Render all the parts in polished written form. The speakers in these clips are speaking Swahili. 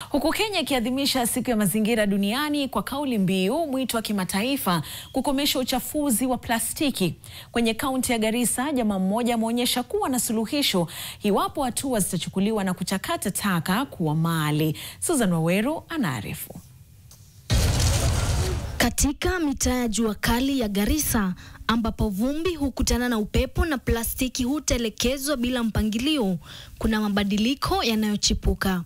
Huku Kenya ikiadhimisha siku ya mazingira duniani kwa kauli mbiu mwito wa kimataifa kukomesha uchafuzi wa plastiki. Kwenye kaunti ya Garissa, jamaa mmoja ameonyesha kuwa na suluhisho iwapo hatua zitachukuliwa na kuchakata taka kuwa mali. Susan Waweru anaarifu. Katika mitaa ya jua kali ya Garissa, ambapo vumbi hukutana na upepo na plastiki hutelekezwa bila mpangilio, kuna mabadiliko yanayochipuka.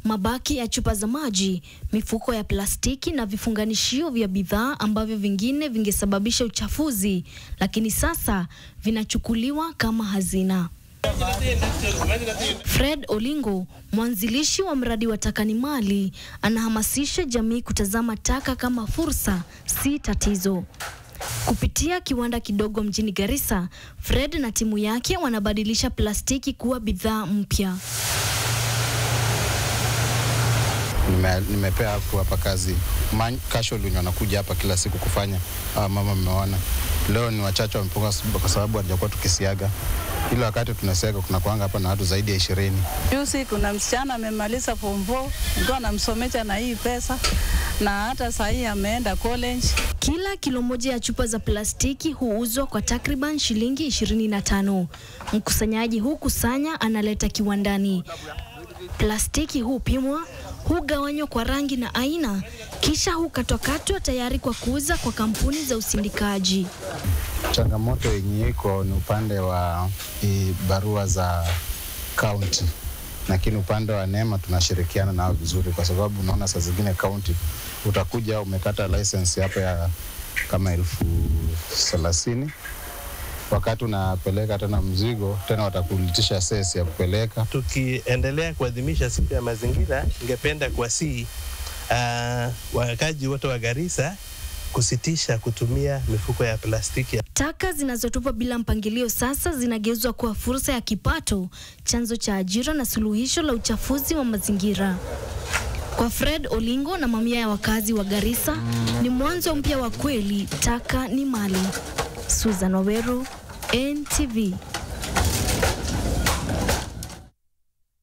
Mabaki ya chupa za maji, mifuko ya plastiki na vifunganishio vya bidhaa ambavyo vingine vingesababisha uchafuzi, lakini sasa vinachukuliwa kama hazina. Fred Olingo, mwanzilishi wa mradi wa Taka ni Mali, anahamasisha jamii kutazama taka kama fursa, si tatizo. Kupitia kiwanda kidogo mjini Garissa, Fred na timu yake wanabadilisha plastiki kuwa bidhaa mpya. Nimepea hapa kazi casual wenye wanakuja hapa kila siku kufanya. Mama mmeona leo ni wachache wamepunga kwa sababu hatujakuwa tukisiaga. Ile wakati tunasiaga kuna kuanga hapa na watu zaidi ya 20. Juzi kuna msichana amemaliza form 4, ndio anamsomesha na hii pesa, na hata sasa hii ameenda college. Kila kilo moja ya chupa za plastiki huuzwa kwa takriban shilingi 25. Mkusanyaji hukusanya analeta kiwandani. Plastiki hupimwa, hugawanywa kwa rangi na aina, kisha hukatwa tayari kwa kuuza kwa kampuni za usindikaji. Changamoto yenye iko ni upande wa barua za county, lakini upande wa NEMA tunashirikiana nao vizuri, kwa sababu unaona saa zingine county utakuja umekata license hapa ya kama 30,000. Wakati unapeleka tena mzigo, tena watakulitisha sesi ya kupeleka. Tukiendelea kuadhimisha siku ya mazingira, ningependa kuwasihi wakazi wote wa Garissa kusitisha kutumia mifuko ya plastiki. Taka zinazotupwa bila mpangilio sasa zinageuzwa kuwa fursa ya kipato, chanzo cha ajira na suluhisho la uchafuzi wa mazingira. Kwa Fred Olingo na mamia ya wakazi wa Garissa, ni mwanzo mpya wa kweli. Taka ni mali. Susan Waweru, NTV.